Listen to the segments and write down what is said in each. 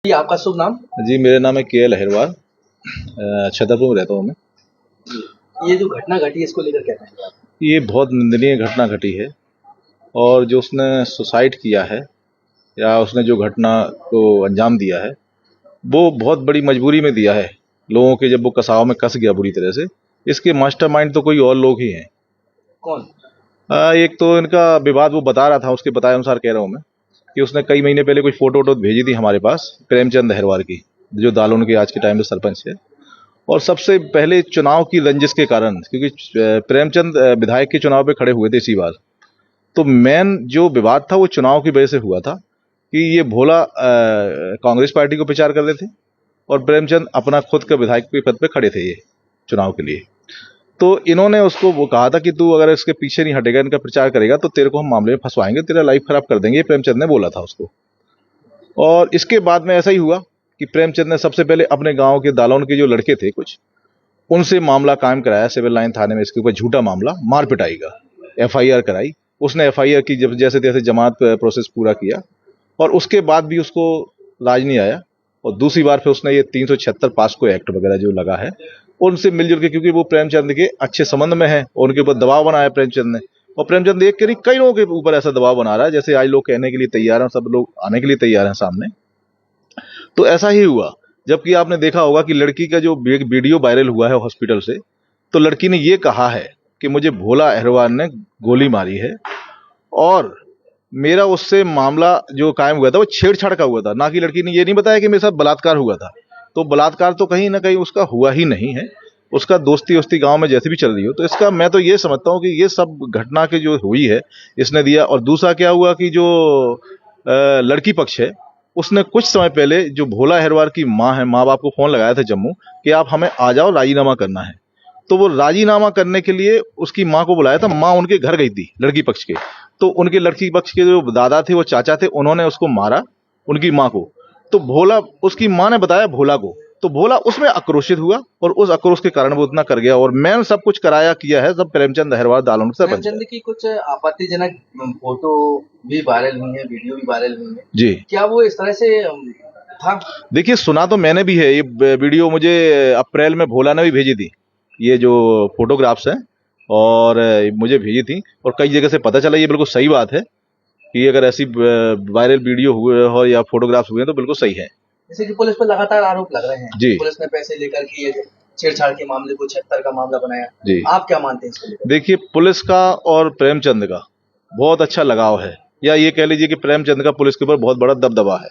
जी, आपका शुभ नाम? जी, मेरा नाम है के.एल. अहिरवार। छतरपुर में रहता हूँ मैं। ये जो घटना घटी है इसको लेकर क्या कहेंगे आप? ये बहुत निंदनीय घटना घटी है और जो उसने सुसाइड किया है या उसने जो घटना को अंजाम दिया है वो बहुत बड़ी मजबूरी में दिया है लोगों के, जब वो कसाव में कस गया बुरी तरह से। इसके मास्टरमाइंड तो कोई और लोग ही हैं। कौन? एक तो इनका विवाद वो बता रहा था, उसके बताए अनुसार कह रहा हूँ मैं कि उसने कई महीने पहले कुछ फोटो वोटो भेजी थी हमारे पास, प्रेमचंद अहिरवार की, जो दालोन के आज के टाइम में सरपंच है। और सबसे पहले चुनाव की रंजिश के कारण, क्योंकि प्रेमचंद विधायक के चुनाव पे खड़े हुए थे इसी बार, तो मेन जो विवाद था वो चुनाव की वजह से हुआ था कि ये भोला कांग्रेस पार्टी को प्रचार कर रहे थे और प्रेमचंद अपना खुद का विधायक के पद पे खड़े थे ये चुनाव के लिए। तो इन्होंने उसको वो कहा था कि तू अगर इसके पीछे नहीं हटेगा, इनका प्रचार करेगा तो तेरे को हम मामले में फंसवाएंगे, तेरा लाइफ खराब कर देंगे, प्रेमचंद ने बोला था उसको। और इसके बाद में ऐसा ही हुआ कि प्रेमचंद ने सबसे पहले अपने गांव के दालोन के जो लड़के थे कुछ, उनसे मामला कायम कराया सिविल लाइन थाने में, इसके ऊपर झूठा मामला मार पिटाई का, एफआईआर कराई। उसने एफआईआर की, जब जैसे तैसे जमात प्रोसेस पूरा किया और उसके बाद भी उसको लाज नहीं आया। और दूसरी बार फिर उसने ये 376 पास्को एक्ट वगैरह जो लगा है उनसे मिलजुल के, क्योंकि वो प्रेमचंद के अच्छे संबंध में है और उनके ऊपर दबाव बनाया प्रेमचंद ने। और प्रेमचंद एक के नहीं कई लोगों के ऊपर ऐसा दबाव बना रहा है, जैसे आज लोग कहने के लिए तैयार हैं, सब लोग आने के लिए तैयार हैं सामने। तो ऐसा ही हुआ। जबकि आपने देखा होगा कि लड़की का जो वीडियो वायरल हुआ है हॉस्पिटल से, तो लड़की ने ये कहा है कि मुझे भोला अहिरवार ने गोली मारी है और मेरा उससे मामला जो कायम हुआ था वो छेड़छाड़ का हुआ था, ना कि लड़की ने ये नहीं बताया कि मेरे साथ बलात्कार हुआ था। तो बलात्कार तो कहीं ना कहीं उसका हुआ ही नहीं है, उसका दोस्ती वोस्ती गांव में जैसे भी चल रही हो। तो इसका मैं तो ये समझता हूँ कि ये सब घटना के जो हुई है इसने दिया। और दूसरा क्या हुआ कि जो लड़की पक्ष है उसने कुछ समय पहले जो भोला अहिरवार की माँ है, माँ बाप को फोन लगाया था जम्मू कि आप हमें आ जाओ, राजीनामा करना है। तो वो राजीनामा करने के लिए उसकी माँ को बुलाया था। माँ उनके घर गई थी लड़की पक्ष के, तो उनके लड़की पक्ष के जो दादा थे, वो चाचा थे, उन्होंने उसको मारा उनकी माँ को। तो भोला, उसकी माँ ने बताया भोला को, तो भोला उसमें आक्रोशित हुआ और उस आक्रोश के कारण वो उतना कर गया। और मैंने सब कुछ कराया किया है सब प्रेमचंद अहिरवार दालोन से। प्रेमचंद की कुछ आपत्तिजनक फोटो भी वायरल हुई है, वीडियो भी वायरल हुई है जी। क्या वो इस तरह से था? देखिए, सुना तो मैंने भी है। ये वीडियो मुझे अप्रैल में भोला ने भी भेजी थी, ये जो फोटोग्राफ्स हैं, और मुझे भेजी थी। और कई जगह से पता चला ये बिल्कुल सही बात है कि अगर ऐसी वायरल वीडियो हुए हो या फोटोग्राफ्स हुए हैं तो बिल्कुल सही है। जैसे कि पुलिस पर लगातार आरोप लग रहे हैं जी। पुलिस ने पैसे लेकर के ये छेड़छाड़ के मामले को 76 का मामला बनाया जी। आप क्या मानते हैं इसको लेकर? देखिए, पुलिस का और प्रेमचंद का बहुत अच्छा लगाव है, या ये कह लीजिए कि प्रेमचंद का पुलिस के ऊपर बहुत बड़ा दबदबा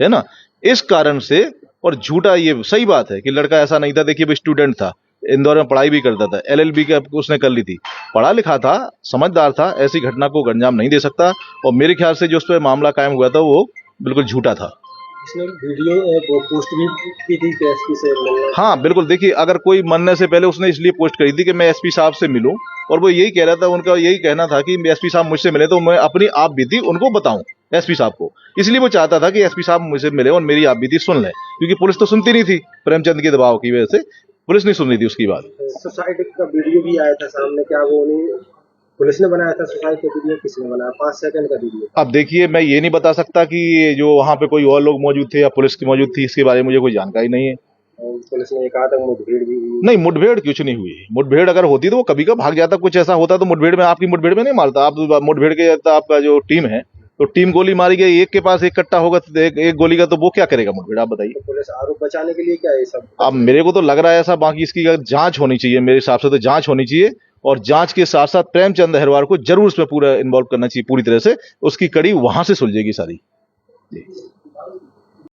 है ना। इस कारण से, और झूठा, ये सही बात है कि लड़का ऐसा नहीं था। देखिए, वो स्टूडेंट था, इंदौर में पढ़ाई भी करता था, LLB का उसने कर ली थी, पढ़ा लिखा था, समझदार था, ऐसी घटना को अंजाम नहीं दे सकता। और मेरे ख्याल से जो उस पर मामला कायम हुआ था वो बिल्कुल झूठा था। इसने वीडियो पोस्ट भी की थी कि एसपी से मिलना। हाँ बिल्कुल। देखिए, अगर कोई मरने से पहले उसने इसलिए पोस्ट करी थी कि मैं एसपी साहब से मिलूं, और वो यही कह रहा था, उनका यही कहना था कि एसपी साहब मुझसे मिले तो मैं अपनी आप बीती उनको बताऊं एसपी साहब को। इसलिए वो चाहता था कि एसपी साहब मुझसे मिले और मेरी आप बीती सुन ले, क्योंकि पुलिस तो सुनती नहीं थी। प्रेमचंद के दबाव की वजह से पुलिस नहीं सुन रही थी उसकी बात। सुसाइड का वीडियो भी आया था सामने, क्या वो नहीं पुलिस ने बनाया था? सुसाइड का वीडियो किसने बनाया? 5 सेकंड का वीडियो। अब देखिए, मैं ये नहीं बता सकता कि जो वहां पे कोई और लोग मौजूद थे या पुलिस की मौजूद थी, इसके बारे में मुझे कोई जानकारी नहीं है। पुलिस ने कहा था मुठभेड़ भी हुई। नहीं, मुठभेड़ कुछ नहीं हुई। मुठभेड़ अगर होती तो वो कभी का भाग जाता। कुछ ऐसा होता तो मुठभेड़ में, आपकी मुठभेड़ में नहीं मारता आप। मुठभेड़ के आपका जो टीम है, तो टीम गोली मारी गई, एक के पास एक कट्टा होगा तो एक गोली का, तो वो क्या करेगा मुठभेड़, आप बताइए। तो पुलिस आरोप बचाने के लिए क्या है सब? अब मेरे को तो लग रहा है ऐसा। बाकी इसकी जांच होनी चाहिए, मेरे हिसाब से तो जांच होनी चाहिए, और जांच के साथ साथ प्रेमचंद अहिरवार को जरूर इसमें पूरा इन्वॉल्व करना चाहिए पूरी तरह से। उसकी कड़ी वहां से सुलझेगी सारी। जी।